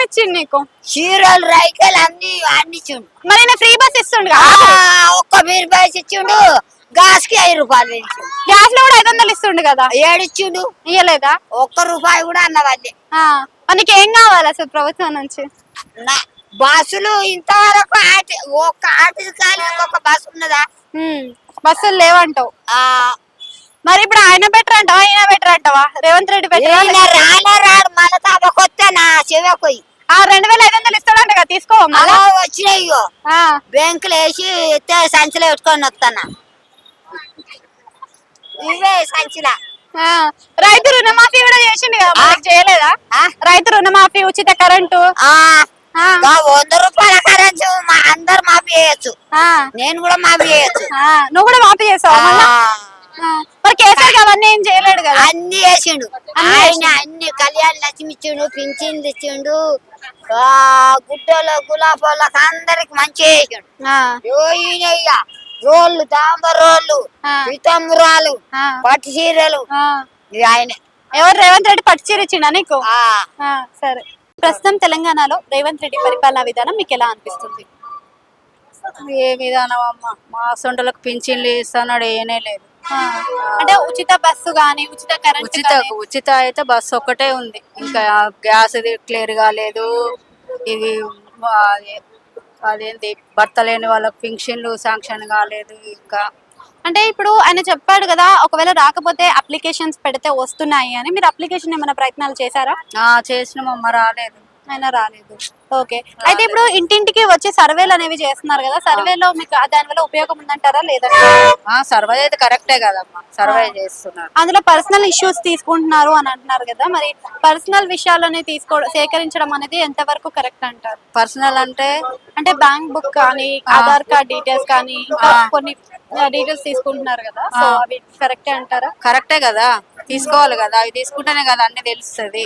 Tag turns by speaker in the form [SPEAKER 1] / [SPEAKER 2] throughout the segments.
[SPEAKER 1] ఇచ్చిండు నీకు?
[SPEAKER 2] చీరలు రైకలు అన్ని ఇచ్చిండు.
[SPEAKER 1] మరి ఈయన ఫ్రీ బస్ ఇస్తుండు
[SPEAKER 2] ఒక్క బీర్ బస్ ఇచ్చిండు. గ్యాస్ కి 5 రూపాయలు ఇచ్చిండు.
[SPEAKER 1] గ్యాస్ లో కూడా 500 ఇస్తుండు కదా,
[SPEAKER 2] ఏడిచ్చిండు.
[SPEAKER 1] ఇయ్యలేదా?
[SPEAKER 2] ఒక్క రూపాయి కూడా అన్నవాళ్ళే.
[SPEAKER 1] మనకి ఏం కావాలి అసలు ప్రభుత్వం నుంచి?
[SPEAKER 2] బస్సులు ఇంతవరకు ఒక్క ఆర్టీసీ కానీ ఇంకొక బస్సు ఉన్నదా?
[SPEAKER 1] బస్సులు లేవంటావు. మరి ఇప్పుడు ఆయన బెటర్ అంటావా ఈయన బెటర్ అంటావా? రేవంత్ రెడ్డి బెటర్?
[SPEAKER 2] రాడు మళ్ళీ తాపకొస్తే నా చెవపోయి
[SPEAKER 1] 2500 ఇస్తాడంట కదా, తీసుకో.
[SPEAKER 2] అలా వచ్చినాయి బ్యాంకులు వేసి సంచిలో పెట్టుకొని వస్తానా. ఇవే సంచిలా.
[SPEAKER 1] రైతు రుణమాఫీ కూడా చేసిండు కదా, చేయలేదా? రైతు రుణమాఫీ, ఉచిత కరెంటు.
[SPEAKER 2] 100 రూపాయల కరెంటు అందరు మాఫీ చేయొచ్చు. నేను కూడా మాఫీ చేయొచ్చు.
[SPEAKER 1] నువ్వు కూడా మాఫీ చేసావు? మరి కేసీఆర్ అవన్నీ ఏం చేయలేడు కదా?
[SPEAKER 2] అన్ని చేసిండు ఆయన. అన్ని కళ్యాణ లక్ష్మి ఇచ్చిండు, పింఛన్లు ఇచ్చిండు, గుడ్డలు గులాబోళ్ళకి అందరికి మంచిగా చేసిండు. రోళ్ళు, తాంబర్ రోళ్ళు, పితంబరాలు, పట్టు చీరలు ఆయనే.
[SPEAKER 1] ఎవరు? రేవంత్ రెడ్డి పట్టు చీర ఇచ్చిండా నీకు? సరే. ప్రస్తుతం తెలంగాణలో రేవంత్ రెడ్డి పరిపాలనా విధానం మీకు ఎలా అనిపిస్తుంది?
[SPEAKER 3] ఏ విధానం అమ్మా, మా సొంటలకు పింఛన్లు ఇస్తున్నాడు, ఏనే లేదు.
[SPEAKER 1] అంటే ఉచిత బస్సు గానీ, ఉచిత కరెంట్?
[SPEAKER 3] ఉచిత అయితే బస్సు ఒక్కటే ఉంది. ఇంకా గ్యాస్ క్లియర్ కాలేదు. ఇది అదేంటి భర్త లేని వాళ్ళకి పింఛన్లు శాంక్షన్ కాలేదు ఇంకా.
[SPEAKER 1] అంటే ఇప్పుడు ఆయన చెప్పాడు కదా, ఒకవేళ రాకపోతే అప్లికేషన్స్ పెడితే వస్తున్నాయి అని. మీరు అప్లికేషన్ ఏమైనా ప్రయత్నాలు చేశారా?
[SPEAKER 3] చేసినామమ్మ, రాలేదు.
[SPEAKER 1] ఆయన రాలేదు. ఓకే. అయితే ఇప్పుడు ఇంటింటికి వచ్చి సర్వేలు అనేవి చేస్తున్నారు కదా, సర్వేలో మీకు దాని వల్ల ఉపయోగం ఉందంటారా లేదంటారా?
[SPEAKER 3] సర్వే అయితే కరెక్టే కదమ్మా, సర్వే చేస్తున్నారు.
[SPEAKER 1] అందులో పర్సనల్ ఇష్యూస్ తీసుకుంటున్నారు అని అంటున్నారు కదా, మరి పర్సనల్ విషయాలని సేకరించడం అనేది ఎంత వరకు కరెక్ట్ అంటారు?
[SPEAKER 3] పర్సనల్ అంటే
[SPEAKER 1] బ్యాంక్ బుక్ కానీ, ఆధార్ కార్డ్ డీటెయిల్స్ కానీ, ఇంకా కొన్ని డీటెయిల్స్ తీసుకుంటున్నారు కదా, సో అవి కరెక్టే అంటారా?
[SPEAKER 3] కరెక్టే కదా, తీసుకోవాలి కదా, అవి తీసుకుంటేనే కదా అన్ని తెలుస్తుంది.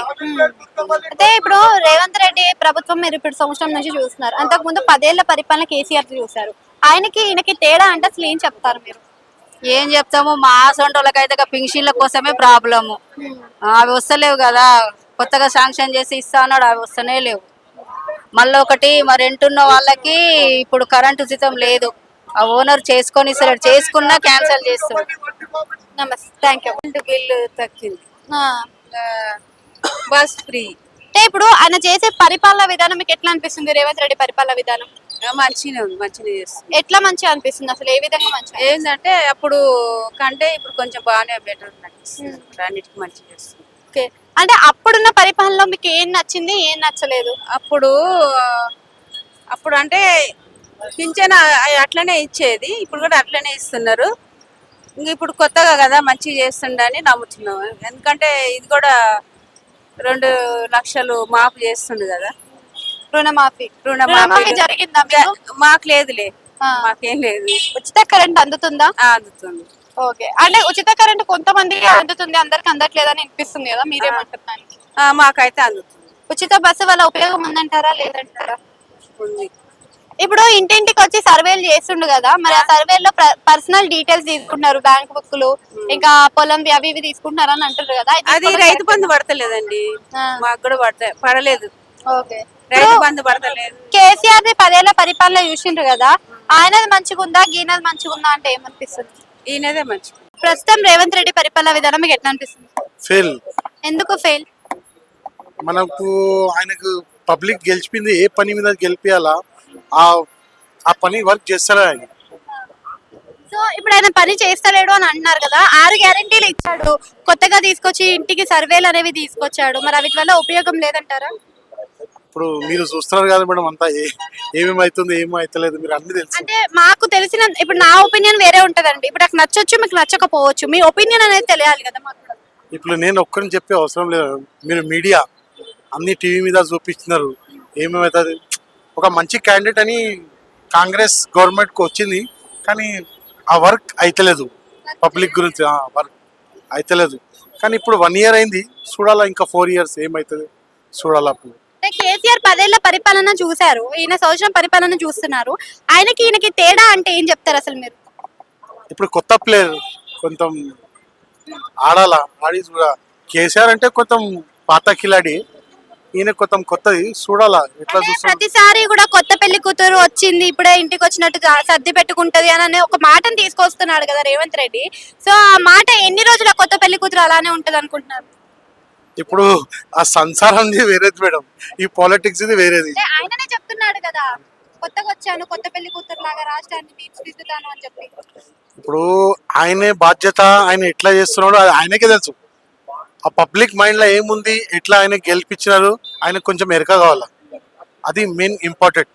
[SPEAKER 1] అయితే ఇప్పుడు రేవంత్ రెడ్డి ప్రభుత్వం మీరు ఇప్పుడు సంవత్సరం నుంచి చూస్తున్నారు, అంతకు ముందు 10 ఏళ్ల పరిపాలన కేసీఆర్ చూసారు. ఆయనకి ఈయనకి తేడా అంటే అసలు ఏం చెప్తారు మీరు?
[SPEAKER 3] ఏం చెప్తాము, మా సొంటోళ్ళకైతే పింఛన్ల కోసమే ప్రాబ్లము. అవి వస్తలేవు కదా, కొత్తగా శాంక్షన్ చేసి ఇస్తా అన్నాడు, అవి వస్తనే లేవు. మళ్ళీ ఒకటి మరి రెంటున్న వాళ్ళకి ఇప్పుడు కరెంటు ఉచితం లేదు, ఆ ఓనర్ చేసుకొని ఇస్తాడు, చేసుకున్నా క్యాన్సిల్ చేస్తాడు.
[SPEAKER 1] నమస్తే, థ్యాంక్ యూ.
[SPEAKER 3] బిల్లు తగ్గింది, బస్ ఫ్రీ.
[SPEAKER 1] అంటే ఇప్పుడు ఆయన చేసే పరిపాలన విధానం మీకు ఎట్లా అనిపిస్తుంది? రేవంత్ రెడ్డి పరిపాలన విధానం
[SPEAKER 3] మంచిగా ఉంది, మంచిగా చేస్తుంది.
[SPEAKER 1] ఎట్లా మంచిగా అనిపిస్తుంది అసలు? ఏ విధంగా మంచిగా?
[SPEAKER 3] ఏంటంటే అప్పుడు కంటే ఇప్పుడు కొంచెం బాగానే బెటర్ అనిపిస్తుంది, అన్నిటికీ మంచిగా చేస్తుంది.
[SPEAKER 1] ఓకే. అంటే అప్పుడున్న పరిపాలనలో మీకు ఏం నచ్చింది, ఏం నచ్చలేదు?
[SPEAKER 3] అప్పుడు అంటే పింఛన్ అట్లనే ఇచ్చేది, ఇప్పుడు కూడా అట్లనే ఇస్తున్నారు. ఇంక ఇప్పుడు కొత్తగా కదా మంచిగా చేస్తుండని నమ్ముతున్నాం. ఎందుకంటే ఇది కూడా 2 లక్షలు మాఫ్ చేస్తుండు కదా,
[SPEAKER 1] రుణమాఫీ జరిగిందా?
[SPEAKER 3] మాకు లేదులే, మాకేం లేదు.
[SPEAKER 1] ఉచిత కరెంట్ అందుతుందా?
[SPEAKER 3] అందుతుంది.
[SPEAKER 1] ఓకే. అంటే ఉచిత కరెంట్ కొంతమందికి అందుతుంది, అందరికి అందట్లేదని అనిపిస్తుంది కదా, మీరేమంటున్నారు?
[SPEAKER 3] మాకైతే అందుతుంది.
[SPEAKER 1] ఉచిత బస్సు వల్ల ఉపయోగం ఉందంటారా లేదంటారా?
[SPEAKER 3] ఉంది.
[SPEAKER 1] ఇప్పుడు ఇంటింటికి వచ్చి సర్వేలు చేస్తుండు కదా, మరి ఆ సర్వేలో పర్సనల్ డీటెయిల్స్ తీసుకుంటున్నారు, బ్యాంక్ బుక్లు, ఇంకా పొలం అవి ఇవి తీసుకుంటున్నారు అని అంటారు కదా.
[SPEAKER 3] అది రైతు బంధు పడతలేదండి, మాకు కూడా పడలేదు.
[SPEAKER 1] ఓకే.
[SPEAKER 3] రైతు బంధు పడతలేదు.
[SPEAKER 1] కేసీఆర్ ది 10 ఏళ్ల పరిపాలన చూసిండ్రు కదా, ఆయనది మంచిగా ఉందా, ఈయనది మంచిగా ఉందా అంటే ఏమనిపిస్తుంది?
[SPEAKER 3] ఈయనదే మంచి.
[SPEAKER 1] ప్రస్తుతం రేవంత్ రెడ్డి పరిపాలన విధానం మీకు ఎట్లా అనిపిస్తుంది?
[SPEAKER 4] ఫెయిల్.
[SPEAKER 1] ఎందుకు ఫెయిల్?
[SPEAKER 4] మనకు ఆయనకు పబ్లిక్ గెలిచింది, ఏ పని మీద గెలిపియాలా ఆ పని వర్క్ చేస్తారా ఆయన.
[SPEAKER 1] సో ఇప్పుడు ఆయన పని చేస్తలేడు అని అంటున్నారు కదా, 6 గ్యారెంటీలు ఇచ్చాడు, కొత్తగా తీసుకొచ్చి ఇంటికి సర్వేలు అనేవి తీసుకొచ్చాడు, మరి వీటి వల్ల ఉపయోగం లేదంటారా?
[SPEAKER 4] ఇప్పుడు మీరు చూస్తున్నారు కదా మేడం, అంతా ఏమేమైతుంది ఏమైతలేదు మీరు అన్ని తెలుసు.
[SPEAKER 1] అంటే మాకు తెలిసిన, ఇప్పుడు నా ఒపీనియన్ వేరే ఉంటదండి, ఇప్పుడు నాకు నచ్చొచ్చు, మీకు నచ్చకపోవచ్చు, మీ ఒపీనియన్ అనేది తెలియాలి కదా మాకు.
[SPEAKER 4] ఇప్పుడు నేను ఒక్కరిని చెప్పే అవసరం లేదు, మీరు మీడియా అన్ని టీవీ మీద చూపిస్తున్నారు, ఏమేమవుతుంది. ఒక మంచి క్యాండిడేట్ అని కాంగ్రెస్ గవర్నమెంట్కి వచ్చింది, కానీ ఆ వర్క్ అయితలేదు, పబ్లిక్ గురించి వర్క్ అయితలేదు. కానీ ఇప్పుడు 1 year అయింది, చూడాలా ఇంకా 4 years ఏమవుతుంది చూడాలా. అప్పుడు
[SPEAKER 1] కేసీఆర్ 10 ఏళ్ల పరిపాలన చూసారు, ఈయన సంవత్సరం పరిపాలన చూస్తున్నారు, ఆయనకి ఈయనకి తేడా అంటే ఏం చెప్తారు అసలు మీరు?
[SPEAKER 4] ఇప్పుడు కొత్త ప్లేయర్ కొంచెం ఆడాలా, ఆడి కూడా. కేసీఆర్ అంటే కొంచెం పాత కిలాడి, ఈయన కొత్తది చూడాలా ఎట్లా
[SPEAKER 1] అంటే
[SPEAKER 4] చూస్తాం.
[SPEAKER 1] ప్రతిసారి కూడా కొత్త పెళ్లి కూతురు వచ్చింది ఇప్పుడే ఇంటికి వచ్చినట్టు సర్ది పెట్టుకుంటది అని అనే ఒక మాటను తీసుకొస్తున్నాడు కదా రేవంత్ రెడ్డి. సో ఆ మాట ఎన్ని రోజుల కొత్త పెళ్లి కూతురు అలానే ఉంటది అనుకుంటున్నారు?
[SPEAKER 4] ఇప్పుడు ఆ సంసారంది వేరేది మేడం, ఈ పాలిటిక్స్ ఇది వేరేది.
[SPEAKER 1] అంటే ఆయననే చెప్తున్నాడు కదా కొత్తగా వచ్చాను కొత్త పెళ్లి కూతురు లాగా రాష్ట్రాన్ని తీర్చిదిద్దుతాను అని చెప్పి.
[SPEAKER 4] ఇప్పుడు ఆయనే బాధ్యత, ఆయన ఎట్లా చేస్తున్నాడో అది ఆయనకే తెలుసు. ఆ పబ్లిక్ మైండ్ లో ఏముంది, ఎట్లా ఆయన గెలిపించినారు, ఆయన కొంచెం ఎరక కావాలా, అది మెయిన్ ఇంపార్టెంట్.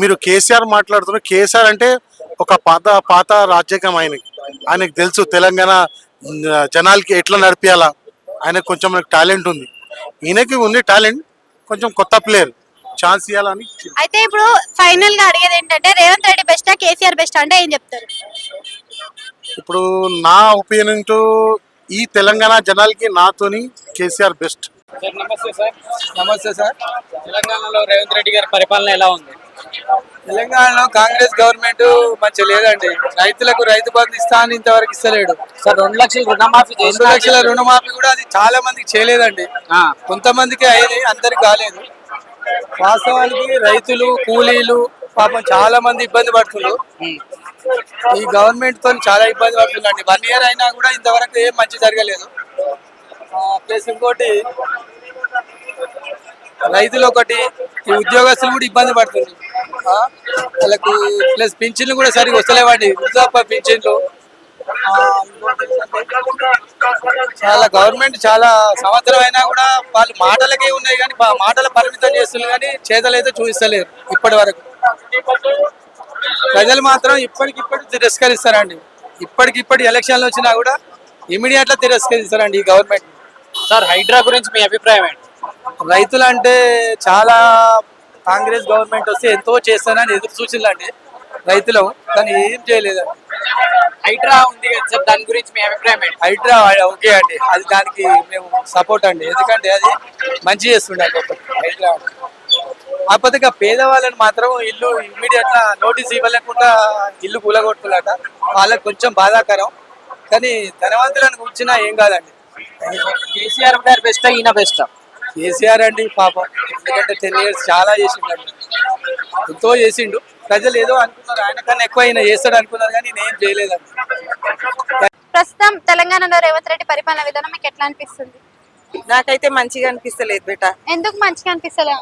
[SPEAKER 4] మీరు కేసీఆర్ మాట్లాడుతున్నారు, కేసీఆర్ అంటే ఒక పాత రాజ్యాంగం ఆయనకి తెలుసు తెలంగాణ జనాలకి ఎట్లా నడిపియాలా, ఆయనకు కొంచెం టాలెంట్ ఉంది. ఈయనకి ఉంది టాలెంట్, కొంచెం కొత్త ప్లేయర్ ఛాన్స్ ఇవ్వాలని.
[SPEAKER 1] అయితే ఇప్పుడు ఫైనల్ గా అడిగేది ఏంటంటే రేవంత్ రెడ్డి బెస్టా కేసీఆర్ బెస్టా అంటే ఏం చెప్తారు?
[SPEAKER 4] ఇప్పుడు నా ఒపీనియన్ టు ఈ తెలంగాణ జనాలకి నాతోని కేసీఆర్ బెస్ట్.
[SPEAKER 5] సార్ నమస్తే సార్. నమస్తే సార్. తెలంగాణలో రేవంత్ రెడ్డి గారి పరిపాలన ఎలా ఉంది?
[SPEAKER 6] తెలంగాణలో కాంగ్రెస్ గవర్నమెంట్ మంచి లేదండి. రైతులకు రైతు బంధు ఇస్తా అని ఇంతవరకు ఇస్తలేడు.
[SPEAKER 5] సార్ 2 లక్షల రుణమాఫీ
[SPEAKER 6] 2 లక్షల రుణమాఫీ కూడా అది చాలా మందికి చేయలేదండి. కొంతమందికి అయింది, అందరికి కాలేదు. వాస్తవానికి రైతులు కూలీలు పాపం చాలా మంది ఇబ్బంది పడుతున్నారు. ఈ గవర్నమెంట్ తో చాలా ఇబ్బంది పడుతుందండి. 1 year అయినా కూడా ఇంతవరకు ఏం మంచి జరగలేదు. ప్లస్ ఇంకోటి రైతులు ఒకటి, ఈ ఉద్యోగస్తులు కూడా ఇబ్బంది పడుతుంది. వాళ్ళకు ప్లస్ పింఛన్లు కూడా సరిగా వస్తలేవండి, వృద్ధాప్య పింఛన్లు. చాలా గవర్నమెంట్ చాలా సంవత్సరం అయినా కూడా వాళ్ళు మాటలకే ఉన్నాయి కానీ మాటల పరిమితం చేస్తున్నారు కానీ చేతలు అయితే చూపిస్తలేరు ఇప్పటి వరకు. ప్రజలు మాత్రం ఇప్పటికిప్పటి తిరస్కరిస్తారండి. ఇప్పటికిప్పటి ఎలక్షన్లు వచ్చినా కూడా ఇమీడియట్ గా తిరస్కరిస్తారండి ఈ గవర్నమెంట్.
[SPEAKER 5] సార్ హైడ్రా గురించి మీ అభిప్రాయం ఏంటి?
[SPEAKER 6] రైతులు అంటే చాలా కాంగ్రెస్ గవర్నమెంట్ వస్తే ఎంతో చేస్తానని ఎదురు చూసిందండి రైతులు, కానీ ఏం చేయలేదండి.
[SPEAKER 5] హైడ్రా ఉంది కదా సార్, దాని గురించి మీ అభిప్రాయం ఏంటి?
[SPEAKER 6] హైడ్రా ఓకే అండి, అది దానికి మేము సపోర్ట్ అండి. ఎందుకంటే అది మంచి చేస్తుండే హైడ్రా. కాకపోతే ఇక పేదవాళ్ళని మాత్రం ఇల్లు ఇమ్మీడియట్ గా నోటీస్ ఇవ్వలేకుండా ఇల్లు కూలగొట్టుకున్నట, వాళ్ళకి కొంచెం బాధాకరం. కానీ ధనవంతులను కూర్చున్నా ఏం కాదండి.
[SPEAKER 5] కేసీఆర్ గారు బెస్టా ఈయన బెస్టా?
[SPEAKER 6] కేసీఆర్ అండి పాపం, ఎందుకంటే 10 years చాలా చేసిండు, ఎంతో చేసిండు. ప్రజలు ఏదో అనుకున్నారు, ఆయన కన్నా ఎక్కువ ఆయన చేస్తాడు అనుకున్నారు కానీ నేను చేయలేదండి.
[SPEAKER 1] ప్రస్తుతం తెలంగాణలో రేవంత్ రెడ్డి పరిపాలన విధానం మీకు ఎట్లా అనిపిస్తుంది?
[SPEAKER 7] నాకైతే మంచిగా అనిపిస్తలేదు బేట.
[SPEAKER 1] ఎందుకు మంచిగా అనిపిస్తలే?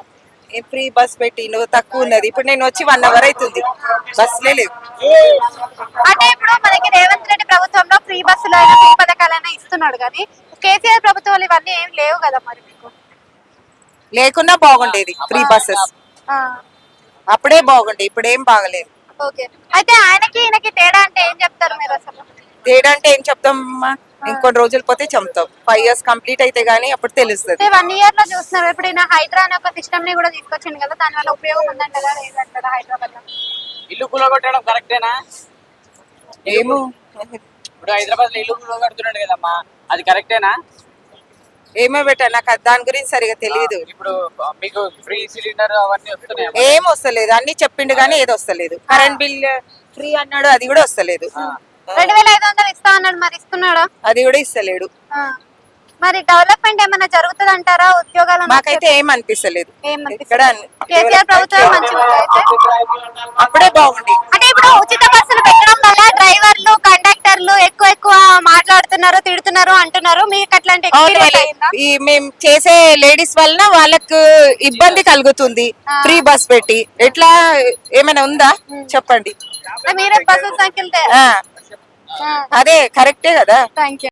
[SPEAKER 7] ఫ్రీ బస్ పెట్టిండు, తక్కువ ఉన్నది. ఇప్పుడు నేను వచ్చి 1 hour అవుతుంది, బస్సులే లేవు.
[SPEAKER 1] అంటే ఇప్పుడు మనకి రేవంత్ రెడ్డి ప్రభుత్వంలో ఫ్రీ బస్సులు అయినా ఫ్రీ పథకాలైనా ఇస్తున్నాడు కానీ కేసీఆర్ ప్రభుత్వం ఇవన్నీ ఏం లేవు కదా మరి మీకు.
[SPEAKER 7] లేకున్నా బాగుండేది ఫ్రీ బస్సెస్, అప్పుడే బాగుండే, ఇప్పుడు ఏం బాగలేదు.
[SPEAKER 1] ఓకే, అయితే ఆయనకి ఈయనకి తేడా అంటే ఏం చెప్తారు మీరు అసలు?
[SPEAKER 7] తేడా అంటే ఏం చెప్తామమ్మా, ఇంకొన్ని రోజులు పోతే చెప్తాం. 5 years కంప్లీట్ అయితే గానీ అప్పుడు తెలుస్తుంది.
[SPEAKER 1] 1 year లో చూస్తున్నారు. ఇప్పుడు ఈయన హైడ్రా అనే ఒక సిస్టమ్ ని కూడా తీసుకొచ్చింది కదా, దాని వల్ల ఉపయోగం ఉందంటారా లేదంటారా హైదరాబాద్ లో?
[SPEAKER 5] ఇల్లు కూలగొట్టడం కరెక్టేనా?
[SPEAKER 7] ఏమో
[SPEAKER 5] ఇప్పుడు హైదరాబాద్ లో ఇల్లు కూలగొడుతున్నాడు కదమ్మా, అది కరెక్టేనా?
[SPEAKER 7] ఏమో బేట, నాకు దాని గురించి సరిగా తెలియదు.
[SPEAKER 5] ఇప్పుడు మీకు ఫ్రీ సిలిండర్ అవన్నీ వస్తున్నాయి.
[SPEAKER 7] ఏం వస్తలేదు, అన్ని చెప్పిండు కానీ ఏది వస్తలేదు. కరెంట్ బిల్ ఫ్రీ అన్నాడు, అది కూడా వస్తలేదు.
[SPEAKER 1] 2500 ఇస్తా అన్నాడు, మరి ఇస్తున్నాడా?
[SPEAKER 7] అది కూడా ఇస్తలేడు.
[SPEAKER 1] మరి డెవలప్మెంట్ ఏమైనా జరుగుతుంది అంటారా? ఉద్యోగాలు
[SPEAKER 7] మాకైతే ఏం అనిపిస్తలేదు. ఇక్కడ
[SPEAKER 1] కేసీఆర్ ప్రభుత్వం మంచిగా ఉంది అయితే.
[SPEAKER 7] అప్పుడే బాగుంది.
[SPEAKER 1] అంటే ఇప్పుడు ఉచిత బస్సులు పెట్టడం వల్ల డ్రైవర్లు కండక్టర్లు ఎక్కువ మాట్లాడుతున్నారు, తిడుతున్నారు అంటున్నారు. మీకు అట్లాంటి ఎక్స్పీరియన్స్ అయిందా?
[SPEAKER 7] ఈ మేము చేసే లేడీస్ వలన వాళ్ళకు ఇబ్బంది కలుగుతుంది. ఫ్రీ బస్ పెట్టి ఎట్లా ఏమైనా ఉందా చెప్పండి.
[SPEAKER 1] మీరే బస్సు సంఖ్యలు
[SPEAKER 7] అదే కరెక్టే కదా.
[SPEAKER 1] Thank you.